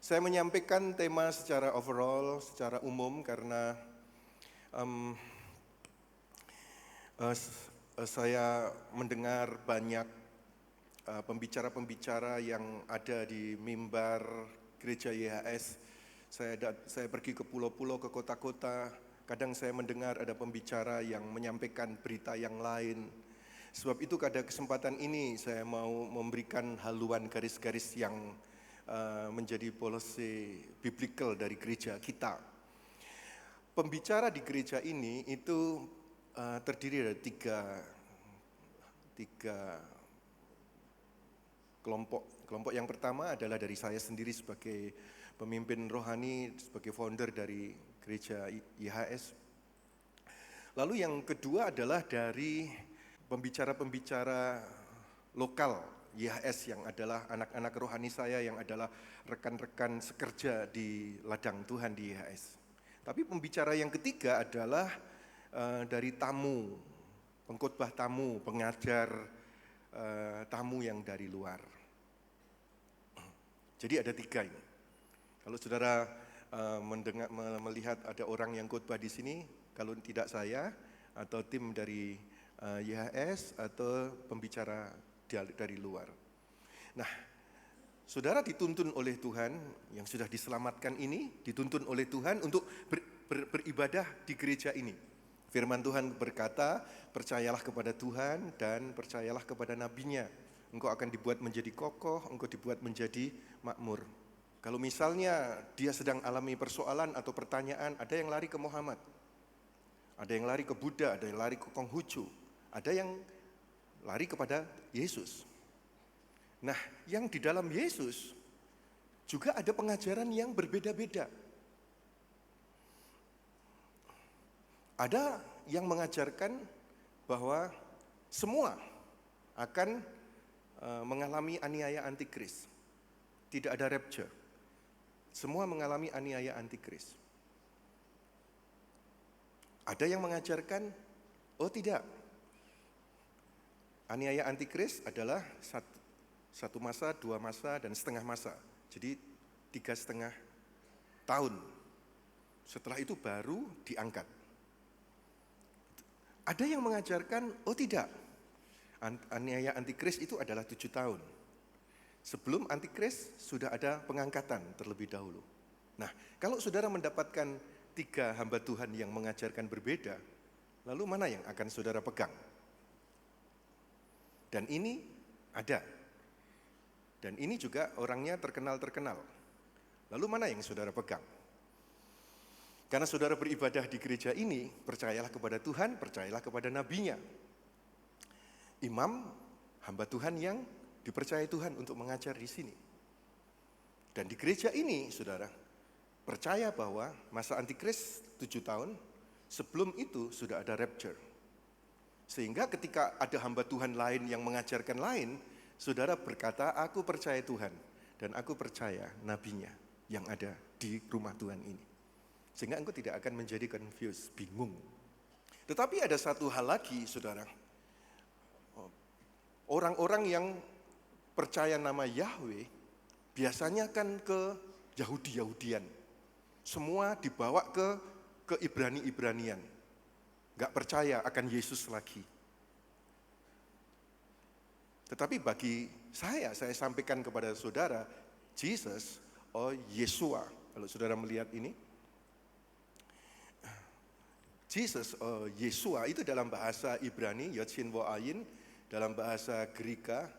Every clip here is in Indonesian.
Saya menyampaikan tema secara overall, secara umum karena em, saya mendengar banyak pembicara-pembicara yang ada di mimbar gereja YHS. Saya pergi ke pulau-pulau, ke kota-kota. Kadang saya mendengar ada pembicara yang menyampaikan berita yang lain. Sebab itu pada kesempatan ini saya mau memberikan haluan garis-garis yang menjadi policy biblical dari gereja kita. Pembicara di gereja ini itu terdiri dari tiga kelompok. Kelompok yang pertama adalah dari saya sendiri sebagai pemimpin rohani, sebagai founder dari gereja YHS. Lalu yang kedua adalah dari pembicara-pembicara lokal YHS yang adalah anak-anak rohani saya, yang adalah rekan-rekan sekerja di ladang Tuhan di YHS. Tapi pembicara yang ketiga adalah dari tamu, pengkhotbah tamu, pengajar tamu yang dari luar. Jadi ada tiga ini. Kalau saudara melihat ada orang yang khotbah di sini, kalau tidak saya atau tim dari YHS atau pembicara dari luar. Nah, saudara dituntun oleh Tuhan yang sudah diselamatkan ini, dituntun oleh Tuhan untuk beribadah di gereja ini. Firman Tuhan berkata, percayalah kepada Tuhan dan percayalah kepada nabinya. Engkau akan dibuat menjadi kokoh, engkau dibuat menjadi makmur. Kalau misalnya dia sedang alami persoalan atau pertanyaan, ada yang lari ke Muhammad, ada yang lari ke Buddha, ada yang lari ke Konghucu, ada yang lari kepada Yesus. Nah, yang di dalam Yesus juga ada pengajaran yang berbeda-beda. Ada yang mengajarkan bahwa semua akan mengalami aniaya antikris. Tidak ada rapture. Semua mengalami aniaya antikris. Ada yang mengajarkan, oh tidak, aniaya antikris adalah satu masa, 2 masa, dan setengah masa. Jadi 3,5 tahun. Setelah itu baru diangkat. Ada yang mengajarkan, oh tidak, aniaya antikris itu adalah 7 tahun. Sebelum antikris sudah ada pengangkatan terlebih dahulu. Nah, kalau saudara mendapatkan 3 hamba Tuhan yang mengajarkan berbeda, lalu mana yang akan saudara pegang? Dan ini ada. Dan ini juga orangnya terkenal-terkenal. Lalu mana yang saudara pegang? Karena saudara beribadah di gereja ini, percayalah kepada Tuhan, percayalah kepada nabinya. Imam, hamba Tuhan yang dipercaya Tuhan untuk mengajar di sini. Dan di gereja ini, saudara, percaya bahwa masa antikris 7 tahun, sebelum itu sudah ada rapture. Sehingga ketika ada hamba Tuhan lain yang mengajarkan lain, saudara berkata, aku percaya Tuhan dan aku percaya nabinya yang ada di rumah Tuhan ini. Sehingga engkau tidak akan menjadi confused, bingung. Tetapi ada satu hal lagi, saudara. Orang-orang yang percaya nama Yahweh biasanya kan ke Yahudi-Yahudian. Semua dibawa ke Ibrani-Ibranian. Gak percaya akan Yesus lagi. Tetapi bagi saya sampaikan kepada saudara, Jesus, Yeshua. Kalau saudara melihat ini, Jesus, Yeshua itu dalam bahasa Ibrani, Yod-Shin Wo-Ayin, dalam bahasa Greka,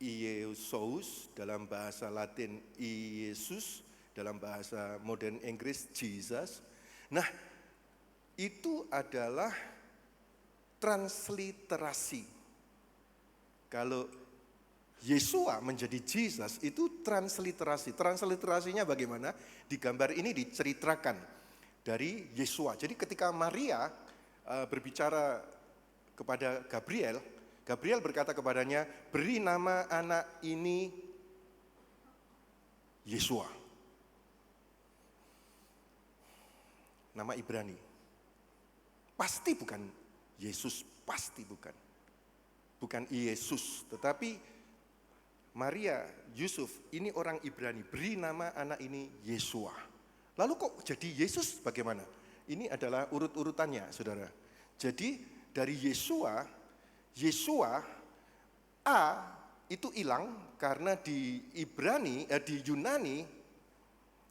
Iesous, dalam bahasa Latin, Iesus, dalam bahasa modern Inggris, Jesus. Nah, itu adalah transliterasi. Kalau Yeshua menjadi Jesus, itu transliterasi. Transliterasinya bagaimana? Di gambar ini diceritakan dari Yeshua. Jadi ketika Maria berbicara kepada Gabriel, Gabriel berkata kepadanya, beri nama anak ini Yeshua. Nama Ibrani. Pasti bukan Yesus, pasti bukan. Bukan Yesus, tetapi Maria, Yusuf, ini orang Ibrani, beri nama anak ini Yesua. Lalu kok jadi Yesus bagaimana? Ini adalah urut-urutannya, saudara. Jadi dari Yesua, A itu hilang karena di Yunani,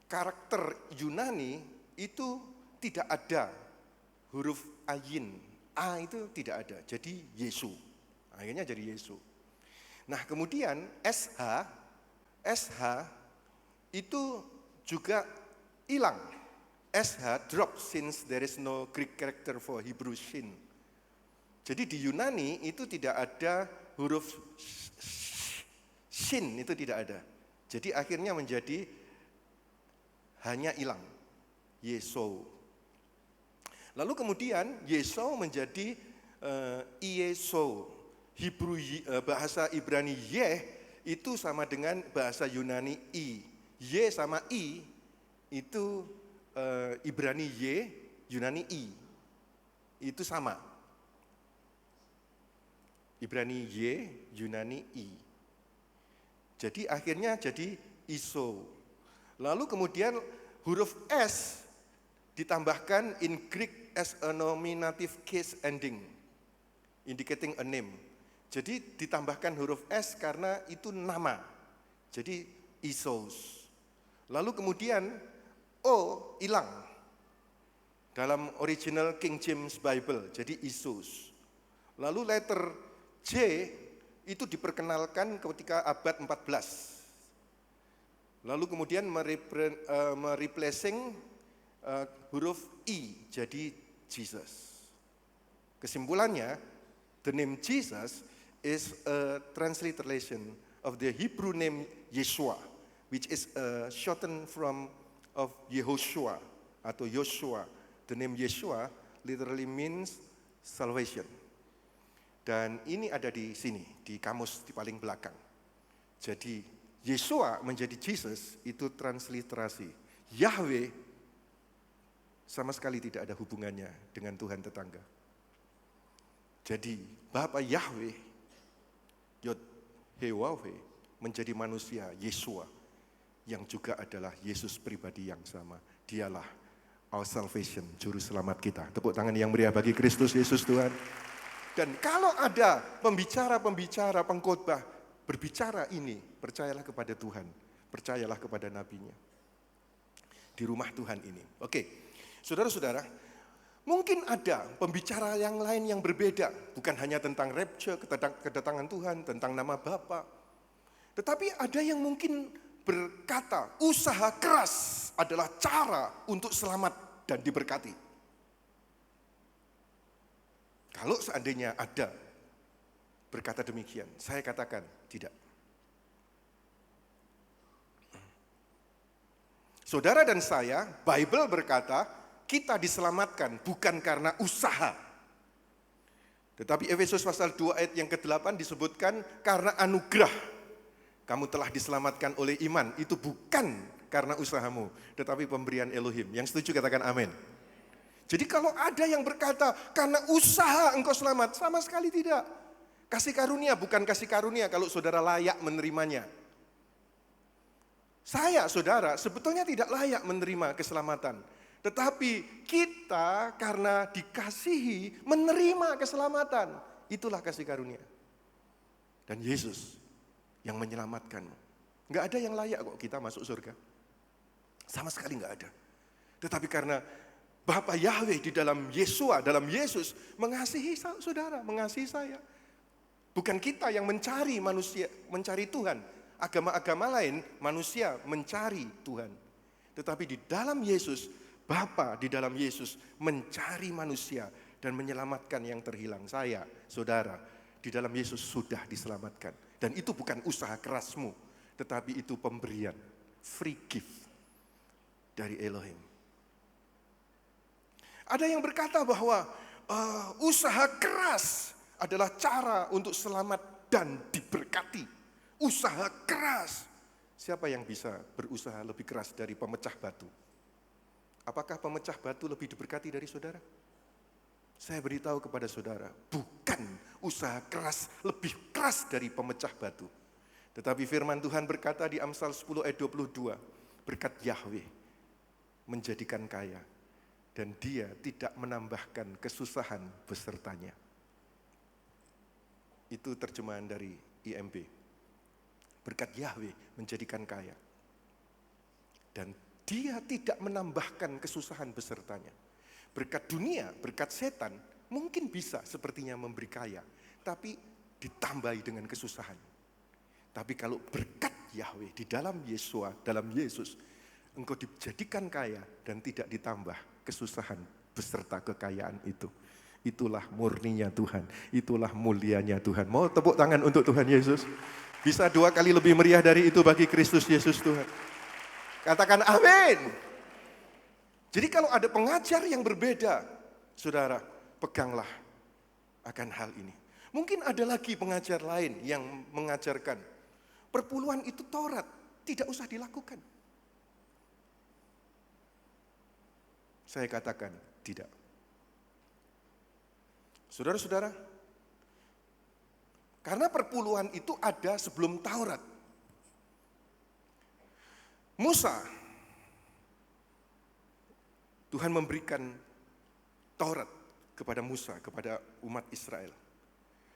karakter Yunani itu tidak ada huruf ayin. A itu tidak ada, jadi Yesu. Akhirnya jadi Yesu. Nah kemudian SH itu juga hilang. SH drop since there is no Greek character for Hebrew shin. Jadi di Yunani itu tidak ada huruf shin, itu tidak ada. Jadi akhirnya menjadi hanya hilang. Yeso. Lalu kemudian Yeso menjadi Ieso. Bahasa Ibrani Yeh itu sama dengan bahasa Yunani I. Y sama I itu Ibrani Y, Yunani I. Itu sama. Ibrani Y, Yunani I. Jadi akhirnya jadi Iso. Lalu kemudian huruf S ditambahkan in Greek as a nominative case ending, indicating a name. Jadi ditambahkan huruf S karena itu nama. Jadi Isos. Lalu kemudian O hilang dalam original King James Bible, jadi Isos. Lalu letter J itu diperkenalkan ketika abad 14. Lalu kemudian mereplacing huruf I jadi Jesus. Kesimpulannya, the name Jesus is a transliteration of the Hebrew name Yeshua, which is a shortened from of Yehoshua atau Yoshua. The name Yeshua literally means salvation. Dan ini ada di sini, di kamus di paling belakang. Jadi Yeshua menjadi Jesus itu transliterasi. Yahweh sama sekali tidak ada hubungannya dengan Tuhan tetangga. Jadi Bapa Yahweh, Yod Hewahwe menjadi manusia Yeshua yang juga adalah Yesus pribadi yang sama. Dialah our salvation, juru selamat kita. Tepuk tangan yang meriah bagi Kristus Yesus Tuhan. Dan kalau ada pembicara, pengkhotbah berbicara ini, percayalah kepada Tuhan, percayalah kepada nabinya. Di rumah Tuhan ini. Oke, saudara-saudara, mungkin ada pembicara yang lain yang berbeda, bukan hanya tentang rapture, kedatangan Tuhan, tentang nama Bapa. Tetapi ada yang mungkin berkata, usaha keras adalah cara untuk selamat dan diberkati. Kalau seandainya ada berkata demikian, saya katakan tidak. Saudara dan saya, Bible berkata, kita diselamatkan bukan karena usaha. Tetapi Efesus pasal 2 ayat yang ke-8 disebutkan karena anugerah. Kamu telah diselamatkan oleh iman, itu bukan karena usahamu, tetapi pemberian Elohim. Yang setuju katakan amin. Jadi kalau ada yang berkata, karena usaha engkau selamat, sama sekali tidak. Kasih karunia bukan kasih karunia kalau saudara layak menerimanya. Saya, saudara, sebetulnya tidak layak menerima keselamatan. Tetapi kita karena dikasihi menerima keselamatan. Itulah kasih karunia. Dan Yesus yang menyelamatkanmu. Enggak ada yang layak kok kita masuk surga. Sama sekali enggak ada. Tetapi karena Bapa Yahweh di dalam Yesua, dalam Yesus mengasihi saudara, mengasihi saya. Bukan kita yang mencari manusia, mencari Tuhan. Agama-agama lain manusia mencari Tuhan. Tetapi di dalam Yesus, Bapa di dalam Yesus mencari manusia dan menyelamatkan yang terhilang. Saya, saudara, di dalam Yesus sudah diselamatkan. Dan itu bukan usaha kerasmu, tetapi itu pemberian, free gift dari Elohim. Ada yang berkata bahwa usaha keras adalah cara untuk selamat dan diberkati. Usaha keras. Siapa yang bisa berusaha lebih keras dari pemecah batu? Apakah pemecah batu lebih diberkati dari saudara? Saya beritahu kepada saudara, bukan usaha keras lebih keras dari pemecah batu. Tetapi firman Tuhan berkata di Amsal 10 ayat 22, berkat Yahweh menjadikan kaya, dan Dia tidak menambahkan kesusahan besertanya. Itu terjemahan dari IMB. Berkat Yahweh menjadikan kaya, dan Dia tidak menambahkan kesusahan besertanya. Berkat dunia, berkat setan, mungkin bisa sepertinya memberi kaya, tapi ditambahi dengan kesusahan. Tapi kalau berkat Yahweh di dalam Yesus, engkau dijadikan kaya dan tidak ditambah kesusahan beserta kekayaan itu. Itulah murninya Tuhan, itulah mulianya Tuhan. Mau tepuk tangan untuk Tuhan Yesus? Bisa 2 kali lebih meriah dari itu bagi Kristus Yesus Tuhan. Katakan amin. Jadi kalau ada pengajar yang berbeda, saudara, peganglah akan hal ini. Mungkin ada lagi pengajar lain yang mengajarkan perpuluhan itu Taurat, tidak usah dilakukan. Saya katakan tidak. Saudara-saudara, karena perpuluhan itu ada sebelum Taurat. Musa, Tuhan memberikan Taurat kepada Musa, kepada umat Israel.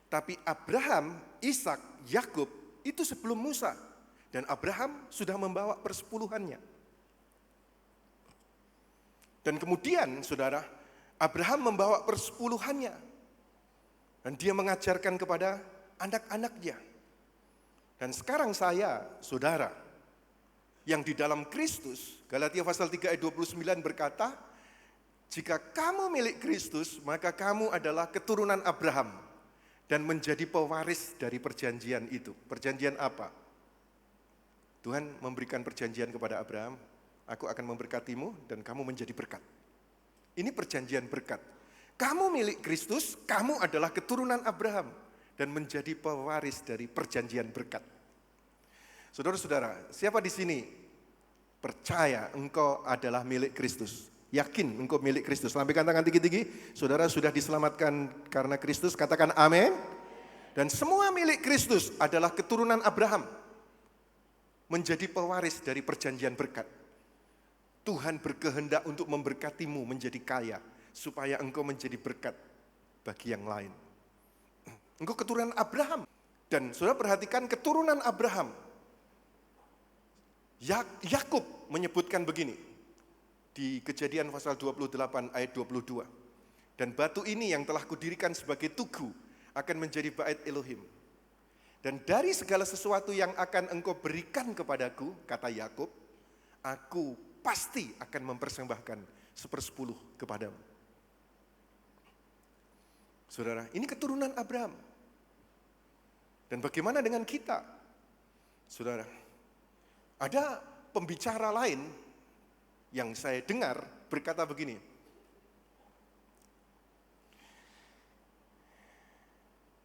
Tapi Abraham, Ishak, Yakub itu sebelum Musa. Dan Abraham sudah membawa persepuluhannya. Dan kemudian, saudara, Abraham membawa persepuluhannya. Dan dia mengajarkan kepada anak-anaknya. Dan sekarang saya, saudara, yang di dalam Kristus, Galatia pasal 3 ayat 29 berkata, jika kamu milik Kristus, maka kamu adalah keturunan Abraham dan menjadi pewaris dari perjanjian itu. Perjanjian apa? Tuhan memberikan perjanjian kepada Abraham, aku akan memberkatimu dan kamu menjadi berkat. Ini perjanjian berkat. Kamu milik Kristus, kamu adalah keturunan Abraham dan menjadi pewaris dari perjanjian berkat. Saudara-saudara, siapa di sini percaya engkau adalah milik Kristus? Yakin engkau milik Kristus? Lambaikan tangan tinggi-tinggi. Saudara sudah diselamatkan karena Kristus, katakan amin. Dan semua milik Kristus adalah keturunan Abraham, menjadi pewaris dari perjanjian berkat. Tuhan berkehendak untuk memberkatimu menjadi kaya, supaya engkau menjadi berkat bagi yang lain. Engkau keturunan Abraham. Dan saudara perhatikan keturunan Abraham. Yakub menyebutkan begini di Kejadian pasal 28 ayat 22. Dan batu ini yang telah kudirikan sebagai tugu akan menjadi bait Elohim. Dan dari segala sesuatu yang akan engkau berikan kepadaku, kata Yakub, aku pasti akan mempersembahkan 1/10 kepadamu. Saudara, ini keturunan Abraham. Dan bagaimana dengan kita? Saudara, ada pembicara lain yang saya dengar berkata begini,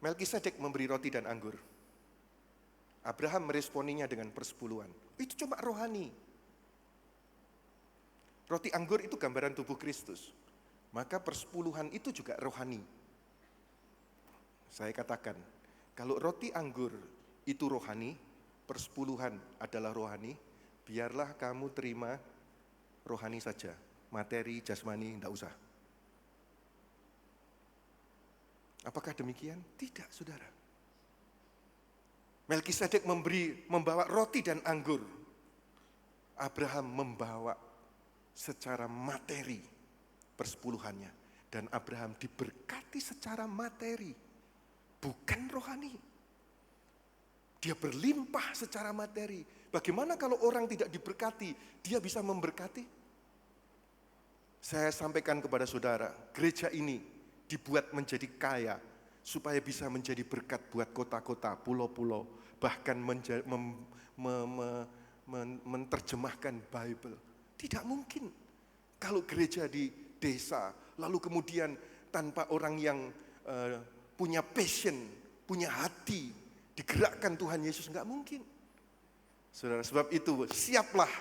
Melkisedek memberi roti dan anggur. Abraham meresponinya dengan persepuluhan. Itu cuma rohani. Roti anggur itu gambaran tubuh Kristus. Maka persepuluhan itu juga rohani. Saya katakan, kalau roti anggur itu rohani, persepuluhan adalah rohani, biarlah kamu terima rohani saja. Materi, jasmani, tidak usah. Apakah demikian? Tidak, saudara. Melkisedek membawa roti dan anggur. Abraham membawa secara materi persepuluhannya. Dan Abraham diberkati secara materi, bukan rohani. Dia berlimpah secara materi. Bagaimana kalau orang tidak diberkati, dia bisa memberkati? Saya sampaikan kepada saudara, gereja ini dibuat menjadi kaya, supaya bisa menjadi berkat buat kota-kota, pulau-pulau, bahkan menerjemahkan Bible. Tidak mungkin kalau gereja di desa, lalu kemudian tanpa orang yang punya passion, punya hati, digerakkan Tuhan Yesus, enggak mungkin. Saudara, sebab itu siaplah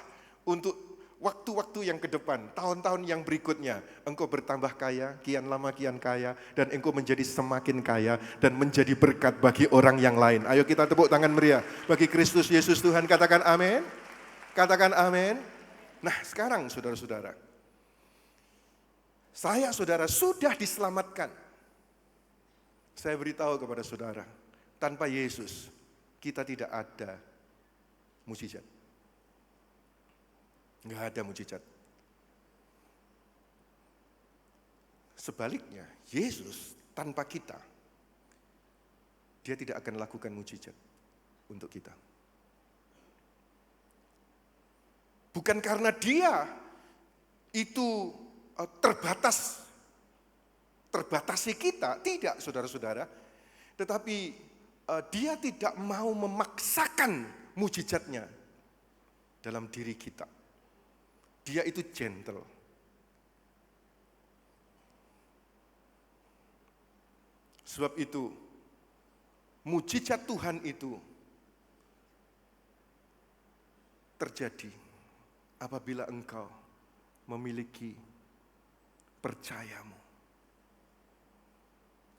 untuk waktu-waktu yang ke depan, tahun-tahun yang berikutnya, engkau bertambah kaya, kian lama kian kaya, dan engkau menjadi semakin kaya, dan menjadi berkat bagi orang yang lain. Ayo kita tepuk tangan meriah bagi Kristus Yesus Tuhan, katakan amin. Katakan amin. Nah sekarang saudara-saudara, saudara sudah diselamatkan. Saya beritahu kepada saudara, tanpa Yesus kita tidak ada mujizat. Enggak ada mujizat. Sebaliknya, Yesus tanpa kita, dia tidak akan lakukan mujizat untuk kita. Bukan karena dia itu terbatasi kita, tidak saudara-saudara. Tetapi dia tidak mau memaksakan mujizatnya dalam diri kita. Dia itu gentle. Sebab itu, mujizat Tuhan itu terjadi apabila engkau memiliki percayamu.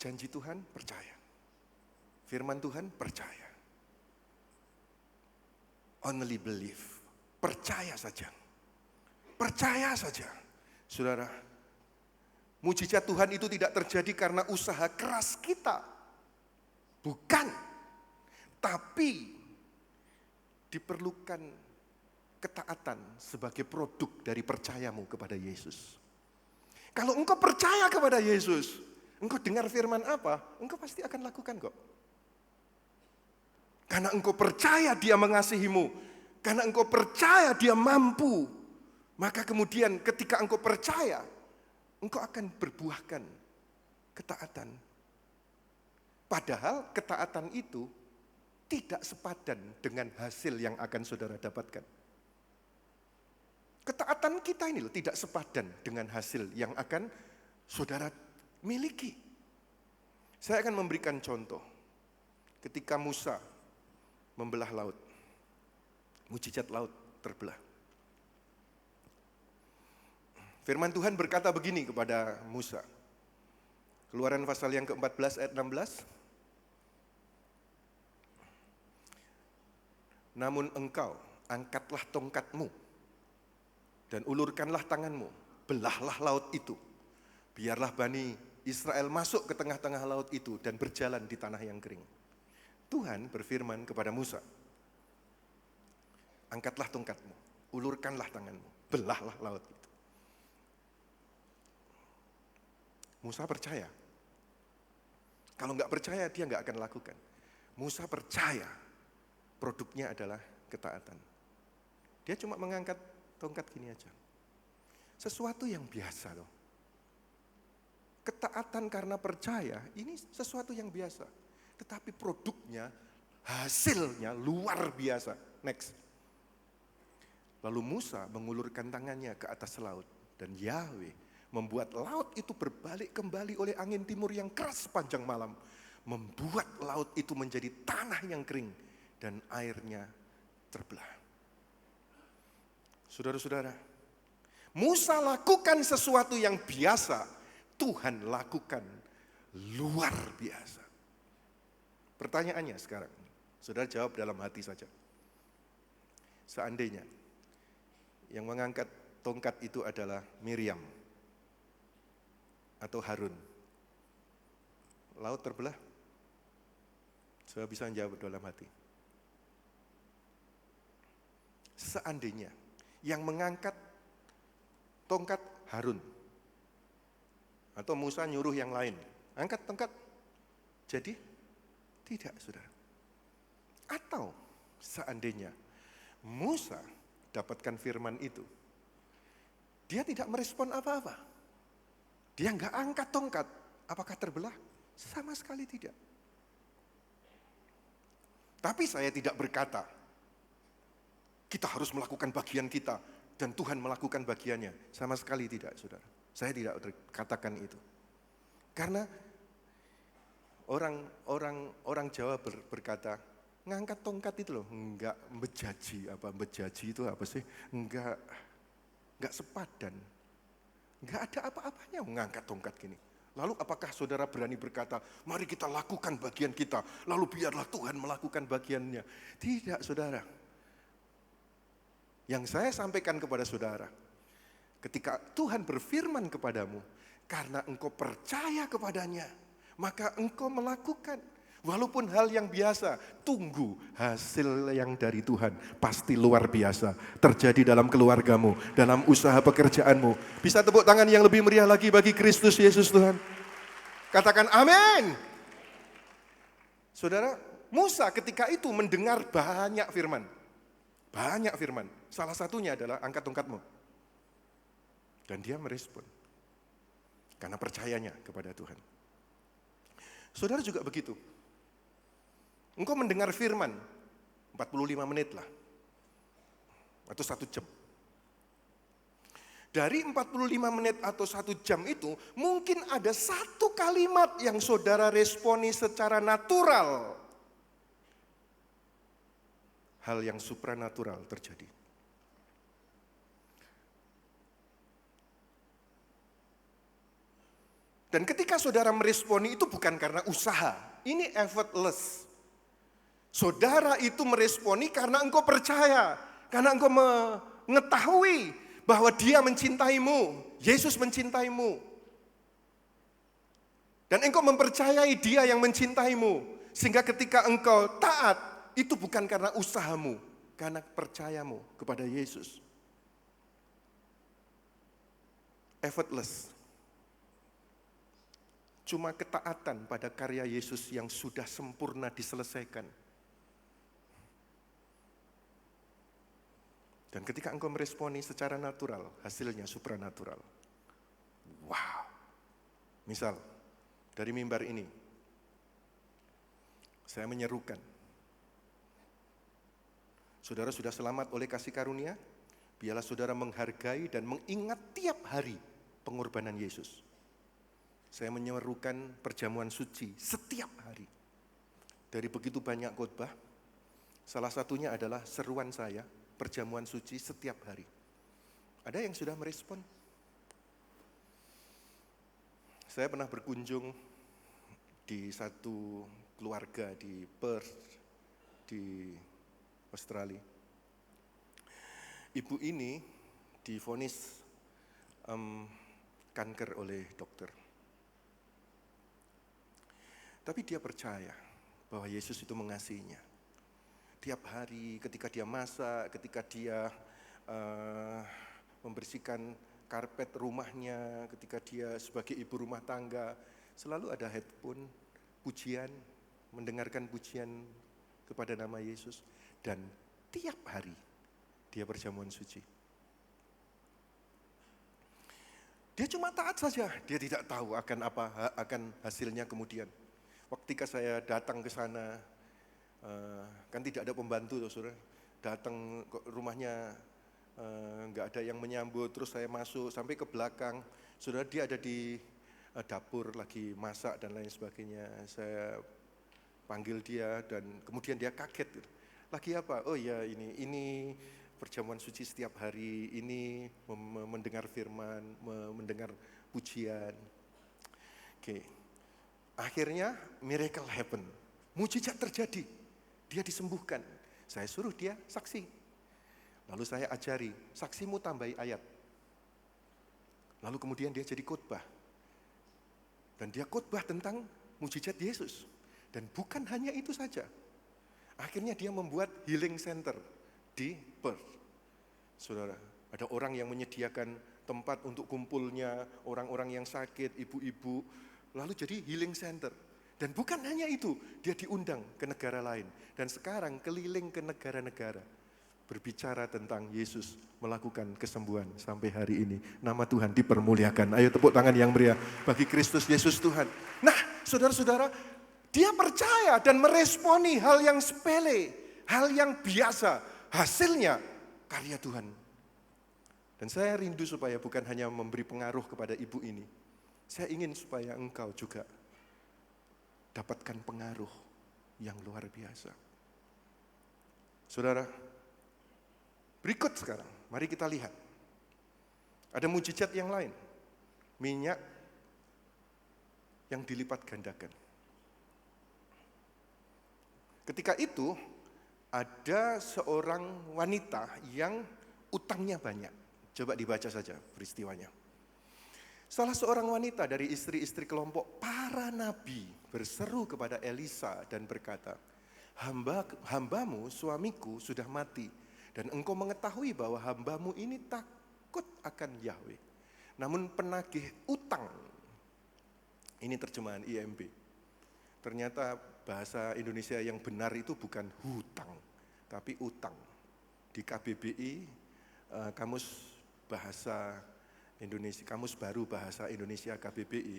Janji Tuhan, percaya. Firman Tuhan, percaya. Only believe. Percaya saja. Percaya saja. Saudara, mujizat Tuhan itu tidak terjadi karena usaha keras kita. Bukan. Tapi diperlukan ketaatan sebagai produk dari percayamu kepada Yesus. Kalau engkau percaya kepada Yesus, engkau dengar firman apa, engkau pasti akan lakukan kok. Karena engkau percaya dia mengasihimu, karena engkau percaya dia mampu, maka kemudian ketika engkau percaya, engkau akan berbuahkan ketaatan. Padahal ketaatan itu tidak sepadan dengan hasil yang akan saudara dapatkan. Ketaatan kita ini loh tidak sepadan dengan hasil yang akan saudara miliki. Saya akan memberikan contoh. Ketika Musa membelah laut, mujizat laut terbelah. Firman Tuhan berkata begini kepada Musa. Keluaran pasal yang ke-14 ayat 16. Namun engkau angkatlah tongkatmu dan ulurkanlah tanganmu, belahlah laut itu. Biarlah Bani Israel masuk ke tengah-tengah laut itu dan berjalan di tanah yang kering. Tuhan berfirman kepada Musa, angkatlah tongkatmu, ulurkanlah tanganmu, belahlah laut itu. Musa percaya. Kalau nggak percaya dia nggak akan lakukan. Musa percaya produknya adalah ketaatan. Dia cuma mengangkat tongkat gini aja. Sesuatu yang biasa loh. Ketaatan karena percaya ini sesuatu yang biasa. Tetapi produknya, hasilnya luar biasa. Next. Lalu Musa mengulurkan tangannya ke atas laut. Dan Yahweh membuat laut itu berbalik kembali oleh angin timur yang keras sepanjang malam. Membuat laut itu menjadi tanah yang kering. Dan airnya terbelah. Saudara-saudara, Musa lakukan sesuatu yang biasa. Tuhan lakukan luar biasa. Pertanyaannya sekarang, saudara jawab dalam hati saja. Seandainya yang mengangkat tongkat itu adalah Miriam atau Harun, laut terbelah? Saya bisa menjawab dalam hati. Seandainya yang mengangkat tongkat Harun atau Musa nyuruh yang lain, angkat tongkat, jadi tidak, saudara. Atau seandainya Musa dapatkan firman itu, dia tidak merespon apa-apa. Dia nggak angkat tongkat, apakah terbelah? Sama sekali tidak. Tapi saya tidak berkata, kita harus melakukan bagian kita, dan Tuhan melakukan bagiannya. Sama sekali tidak, saudara. Saya tidak katakan itu. Karena orang Jawa berkata, ngangkat tongkat itu loh, enggak bejaji. Bejaji itu apa sih? Enggak Nggak sepadan. Nggak ada apa-apanya mengangkat tongkat gini. Lalu apakah saudara berani berkata, mari kita lakukan bagian kita, lalu biarlah Tuhan melakukan bagiannya. Tidak, saudara. Yang saya sampaikan kepada saudara, ketika Tuhan berfirman kepadamu, karena engkau percaya kepadanya, maka engkau melakukan. Walaupun hal yang biasa, tunggu hasil yang dari Tuhan. Pasti luar biasa terjadi dalam keluargamu, dalam usaha pekerjaanmu. Bisa tepuk tangan yang lebih meriah lagi bagi Kristus Yesus Tuhan. Katakan amin. Saudara, Musa ketika itu mendengar banyak firman. Banyak firman. Salah satunya adalah angkat tongkatmu. Dan dia merespon. Karena percayanya kepada Tuhan. Saudara juga begitu. Engkau mendengar firman 45 menit lah. Atau 1 jam. Dari 45 menit atau 1 jam itu mungkin ada satu kalimat yang saudara responi secara natural. Hal yang supranatural terjadi. Dan ketika saudara meresponi itu bukan karena usaha. Ini effortless. Saudara itu meresponi karena engkau percaya. Karena engkau mengetahui bahwa dia mencintaimu. Yesus mencintaimu. Dan engkau mempercayai dia yang mencintaimu. Sehingga ketika engkau taat, itu bukan karena usahamu. Karena percayamu kepada Yesus. Effortless. Cuma ketaatan pada karya Yesus yang sudah sempurna diselesaikan. Dan ketika engkau meresponi secara natural, hasilnya supranatural. Wow. Misal, dari mimbar ini, saya menyerukan. Saudara sudah selamat oleh kasih karunia, biarlah saudara menghargai dan mengingat tiap hari pengorbanan Yesus. Saya menyerukan perjamuan suci setiap hari. Dari begitu banyak khotbah, salah satunya adalah seruan saya, perjamuan suci setiap hari. Ada yang sudah merespon? Saya pernah berkunjung di satu keluarga di Perth, di Australia. Ibu ini divonis kanker oleh dokter. Tapi dia percaya bahwa Yesus itu mengasihinya. Tiap hari ketika dia masak, ketika dia membersihkan karpet rumahnya, ketika dia sebagai ibu rumah tangga, selalu ada headphone, pujian, mendengarkan pujian kepada nama Yesus. Dan tiap hari dia berjamuan suci. Dia cuma taat saja, dia tidak tahu akan hasilnya kemudian. Ketika saya datang ke sana, kan tidak ada pembantu, saudara. Datang ke rumahnya, nggak ada yang menyambut. Terus saya masuk sampai ke belakang. Saudara, dia ada di dapur lagi masak dan lain sebagainya. Saya panggil dia dan kemudian dia kaget. Lagi apa? Oh ya ini perjamuan suci setiap hari. Ini mendengar firman, mendengar pujian. Oke. Akhirnya miracle happen. Mujizat terjadi. Dia disembuhkan. Saya suruh dia saksi. Lalu saya ajari, saksimu tambahi ayat. Lalu kemudian dia jadi khotbah. Dan dia khotbah tentang mujizat Yesus. Dan bukan hanya itu saja. Akhirnya dia membuat healing center di Perth. Saudara, ada orang yang menyediakan tempat untuk kumpulnya, orang-orang yang sakit, ibu-ibu. Lalu jadi healing center. Dan bukan hanya itu, dia diundang ke negara lain. Dan sekarang keliling ke negara-negara. Berbicara tentang Yesus melakukan kesembuhan sampai hari ini. Nama Tuhan dipermuliakan. Ayo tepuk tangan yang meriah bagi Kristus Yesus Tuhan. Nah, saudara-saudara, dia percaya dan meresponi hal yang sepele. Hal yang biasa. Hasilnya karya Tuhan. Dan saya rindu supaya bukan hanya memberi pengaruh kepada ibu ini. Saya ingin supaya engkau juga dapatkan pengaruh yang luar biasa. Saudara, berikut sekarang, mari kita lihat. Ada mujizat yang lain, minyak yang dilipat gandakan. Ketika itu ada seorang wanita yang utangnya banyak. Coba dibaca saja peristiwanya. Salah seorang wanita dari istri-istri kelompok para nabi berseru kepada Elisa dan berkata, hambamu suamiku sudah mati dan engkau mengetahui bahwa hambamu ini takut akan Yahweh. Namun penagih utang, ini terjemahan IMB. Ternyata bahasa Indonesia yang benar itu bukan hutang, tapi utang. Di KBBI, Kamus Bahasa Indonesia, Kamus Baru Bahasa Indonesia KBBI,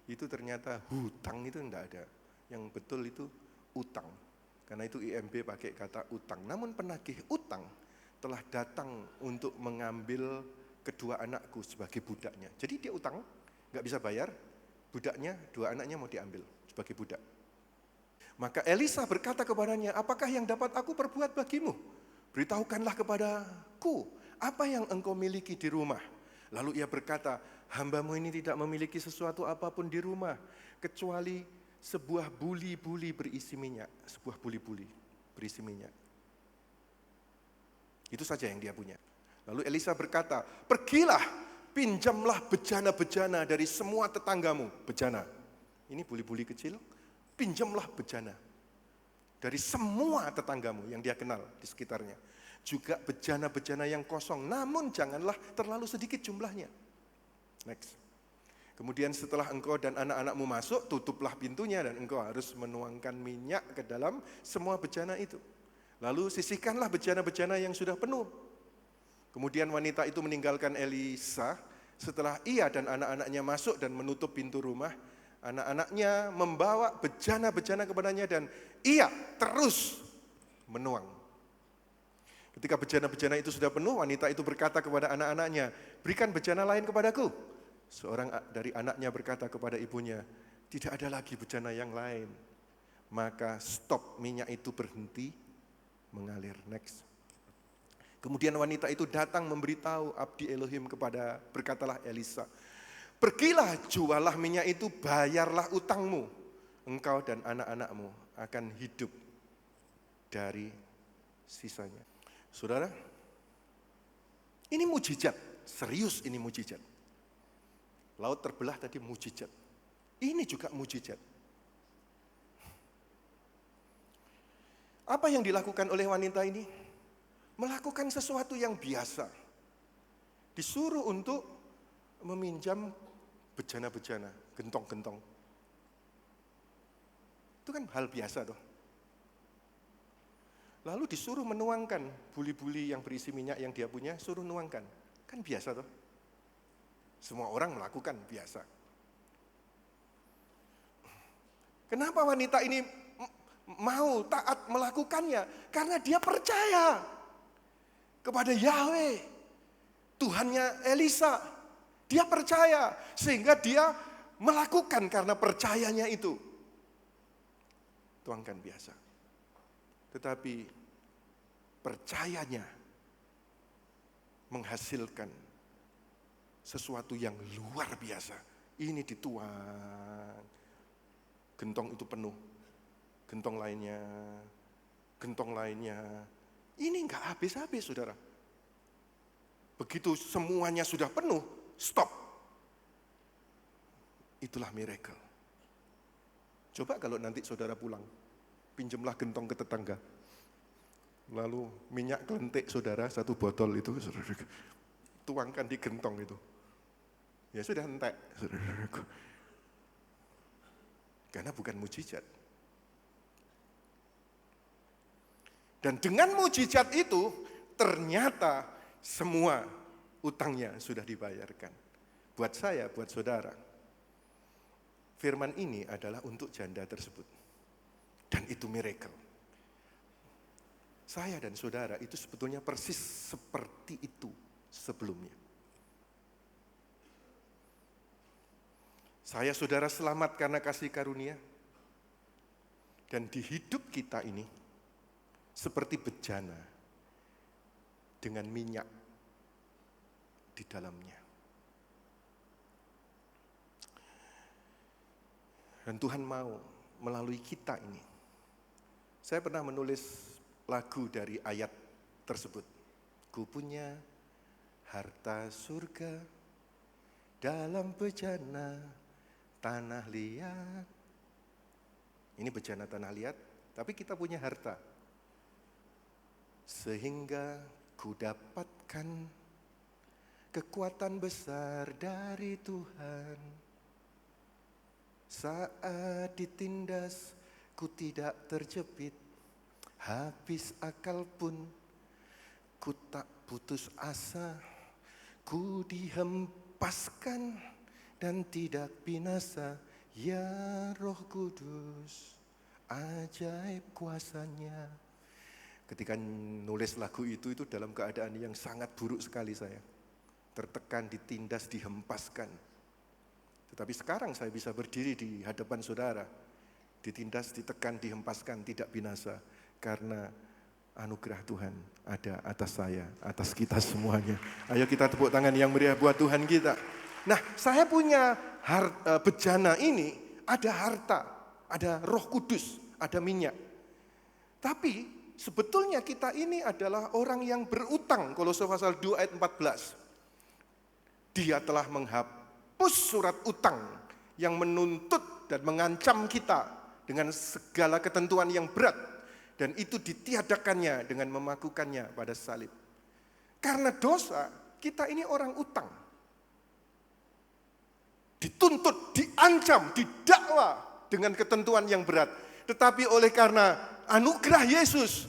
itu ternyata hutang itu enggak ada. Yang betul itu utang. Karena itu IMB pakai kata utang. Namun penagih utang telah datang untuk mengambil kedua anakku sebagai budaknya. Jadi dia utang, enggak bisa bayar, budaknya, dua anaknya mau diambil sebagai budak. Maka Elisa berkata kepadanya, apakah yang dapat aku perbuat bagimu? Beritahukanlah kepadaku, apa yang engkau miliki di rumah? Lalu ia berkata, hambamu ini tidak memiliki sesuatu apapun di rumah, kecuali sebuah buli-buli berisi minyak. Sebuah buli-buli berisi minyak. Itu saja yang dia punya. Lalu Elisa berkata, pergilah, pinjamlah bejana-bejana dari semua tetanggamu. Bejana, ini buli-buli kecil, pinjamlah bejana dari semua tetanggamu yang dia kenal di sekitarnya. Juga bejana-bejana yang kosong, namun janganlah terlalu sedikit jumlahnya. Next. Kemudian setelah engkau dan anak-anakmu masuk, tutuplah pintunya dan engkau harus menuangkan minyak ke dalam semua bejana itu. Lalu sisihkanlah bejana-bejana yang sudah penuh. Kemudian wanita itu meninggalkan Elisa. Setelah ia dan anak-anaknya masuk dan menutup pintu rumah, anak-anaknya membawa bejana-bejana kepadanya dan ia terus menuang. Ketika bejana-bejana itu sudah penuh, wanita itu berkata kepada anak-anaknya, berikan bejana lain kepadaku. Seorang dari anaknya berkata kepada ibunya, tidak ada lagi bejana yang lain. Maka stop, minyak itu berhenti mengalir. Next. Kemudian wanita itu datang memberitahu abdi Elohim berkatalah Elisa, pergilah, jualah minyak itu, bayarlah utangmu. Engkau dan anak-anakmu akan hidup dari sisanya. Saudara, ini mujizat, serius ini mujizat. Laut terbelah tadi mujizat. Ini juga mujizat. Apa yang dilakukan oleh wanita ini? Melakukan sesuatu yang biasa. Disuruh untuk meminjam bejana-bejana, gentong-gentong. Itu kan hal biasa toh. Lalu disuruh menuangkan buli-buli yang berisi minyak yang dia punya, suruh nuangkan. Kan biasa toh. Semua orang melakukan biasa. Kenapa wanita ini mau taat melakukannya? Karena dia percaya kepada Yahweh, Tuhannya Elisa. Dia percaya sehingga dia melakukan karena percayanya itu. Tuangkan biasa. Tetapi percayanya menghasilkan sesuatu yang luar biasa. Ini dituang, gentong itu penuh, gentong lainnya. Ini enggak habis-habis, saudara. Begitu semuanya sudah penuh, stop. Itulah miracle. Coba kalau nanti saudara pulang, pinjamlah gentong ke tetangga. Lalu minyak kelentik saudara, satu botol itu, saudara, tuangkan di gentong itu. Ya sudah entek, saudaraku. Karena bukan mujizat. Dan dengan mujizat itu, ternyata semua utangnya sudah dibayarkan. Buat saya, buat saudara, firman ini adalah untuk janda tersebut. Dan itu miracle. Saya dan saudara itu sebetulnya persis seperti itu sebelumnya. Saya saudara selamat karena kasih karunia. Dan di hidup kita ini seperti bejana dengan minyak di dalamnya. Dan Tuhan mau melalui kita ini. Saya pernah menulis lagu dari ayat tersebut. Ku punya harta surga dalam bejana tanah liat. Ini bejana tanah liat, tapi kita punya harta. Sehingga ku dapatkan kekuatan besar dari Tuhan. Saat ditindas, ku tidak terjepit. Habis akal pun, ku tak putus asa. Ku dihempaskan dan tidak binasa. Ya Roh Kudus, ajaib kuasanya. Ketika nulis lagu itu dalam keadaan yang sangat buruk sekali saya. Tertekan, ditindas, dihempaskan. Tetapi sekarang saya bisa berdiri di hadapan saudara. Ditindas, ditekan, dihempaskan, tidak binasa. Karena anugerah Tuhan ada atas saya, atas kita semuanya. Ayo kita tepuk tangan yang meriah buat Tuhan kita. Nah, saya punya bejana ini, ada harta, ada Roh Kudus, ada minyak. Tapi sebetulnya kita ini adalah orang yang berutang. Kolose pasal 2 ayat 14. Dia telah menghapus surat utang yang menuntut dan mengancam kita dengan segala ketentuan yang berat. Dan itu ditiadakannya dengan memakukannya pada salib. Karena dosa, kita ini orang utang. Dituntut, diancam, didakwa dengan ketentuan yang berat. Tetapi oleh karena anugerah Yesus,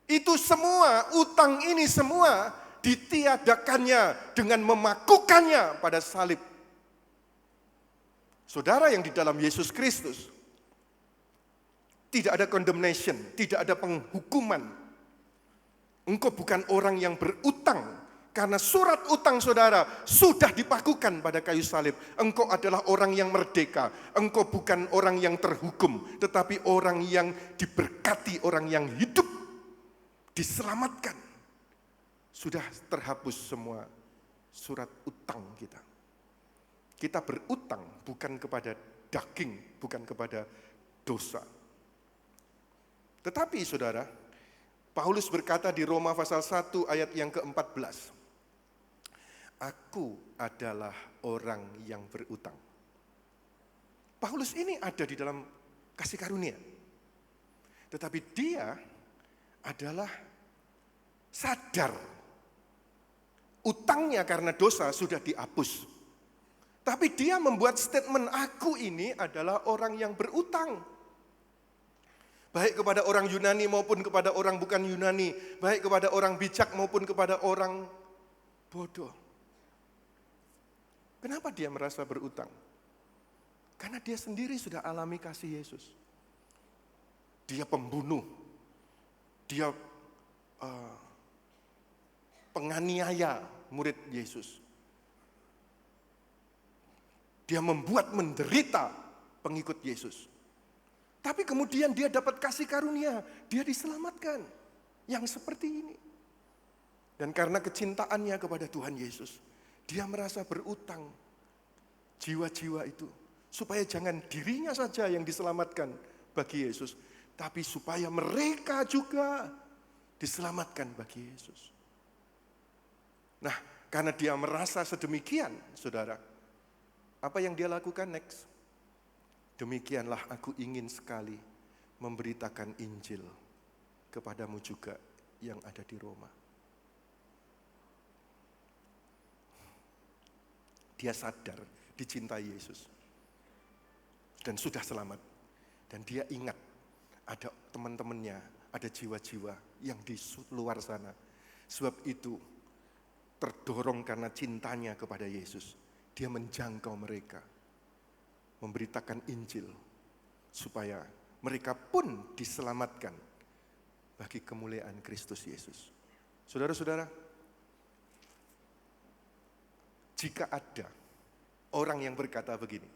itu semua, utang ini semua ditiadakannya dengan memakukannya pada salib. Saudara yang di dalam Yesus Kristus, tidak ada condemnation, tidak ada penghukuman. Engkau bukan orang yang berutang, karena surat utang saudara sudah dipakukan pada kayu salib. Engkau adalah orang yang merdeka. Engkau bukan orang yang terhukum, tetapi orang yang diberkati, orang yang hidup, diselamatkan. Sudah terhapus semua surat utang kita. Kita berutang bukan kepada daging, bukan kepada dosa. Tetapi saudara, Paulus berkata di Roma pasal 1 ayat yang ke-14. Aku adalah orang yang berutang. Paulus ini ada di dalam kasih karunia. Tetapi dia adalah sadar. Utangnya karena dosa sudah dihapus. Tapi dia membuat statement, aku ini adalah orang yang berutang. Baik kepada orang Yunani maupun kepada orang bukan Yunani. Baik kepada orang bijak maupun kepada orang bodoh. Kenapa dia merasa berutang? Karena dia sendiri sudah alami kasih Yesus. Dia pembunuh. Dia penganiaya murid Yesus. Dia membuat menderita pengikut Yesus. Tapi kemudian dia dapat kasih karunia, dia diselamatkan. Yang seperti ini. Dan karena kecintaannya kepada Tuhan Yesus, dia merasa berutang jiwa-jiwa itu. Supaya jangan dirinya saja yang diselamatkan bagi Yesus, tapi supaya mereka juga diselamatkan bagi Yesus. Nah, karena dia merasa sedemikian, saudara, apa yang dia lakukan next? Demikianlah aku ingin sekali memberitakan Injil kepadamu juga yang ada di Roma. Dia sadar dicintai Yesus dan sudah selamat. Dan dia ingat ada teman-temannya, ada jiwa-jiwa yang di luar sana. Sebab itu terdorong karena cintanya kepada Yesus, dia menjangkau mereka, memberitakan Injil supaya mereka pun diselamatkan bagi kemuliaan Kristus Yesus. Saudara-saudara, jika ada orang yang berkata begini,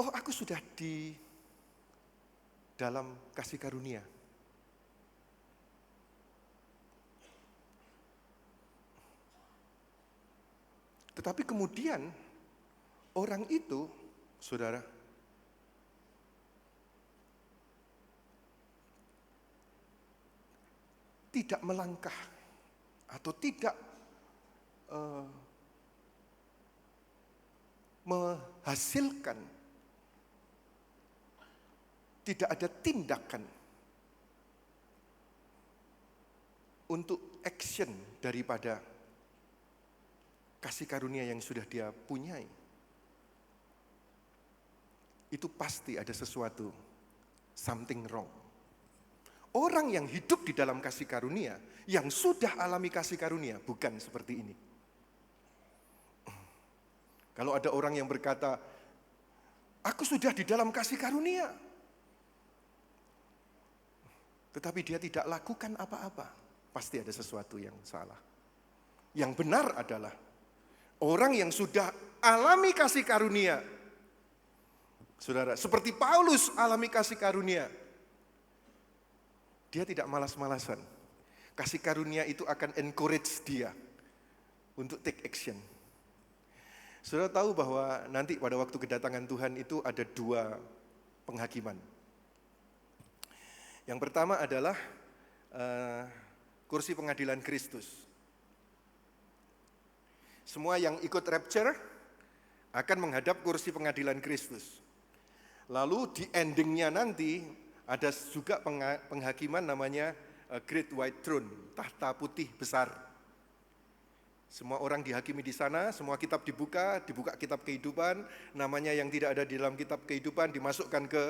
oh aku sudah di dalam kasih karunia. Tetapi kemudian orang itu, saudara, tidak melangkah atau tidak menghasilkan, tidak ada tindakan untuk action daripada kasih karunia yang sudah dia punyai, itu pasti ada sesuatu, something wrong. Orang yang hidup di dalam kasih karunia, yang sudah alami kasih karunia, bukan seperti ini. Kalau ada orang yang berkata, aku sudah di dalam kasih karunia, tetapi dia tidak lakukan apa-apa, pasti ada sesuatu yang salah. Yang benar adalah, orang yang sudah alami kasih karunia, saudara, seperti Paulus alami kasih karunia, dia tidak malas-malasan. Kasih karunia itu akan encourage dia untuk take action. Saudara tahu bahwa nanti pada waktu kedatangan Tuhan itu ada 2 penghakiman. Yang pertama adalah kursi pengadilan Kristus. Semua yang ikut rapture akan menghadap kursi pengadilan Kristus. Lalu di endingnya nanti ada juga penghakiman namanya Great White Throne, tahta putih besar. Semua orang dihakimi di sana, semua kitab dibuka kitab kehidupan, namanya yang tidak ada di dalam kitab kehidupan dimasukkan ke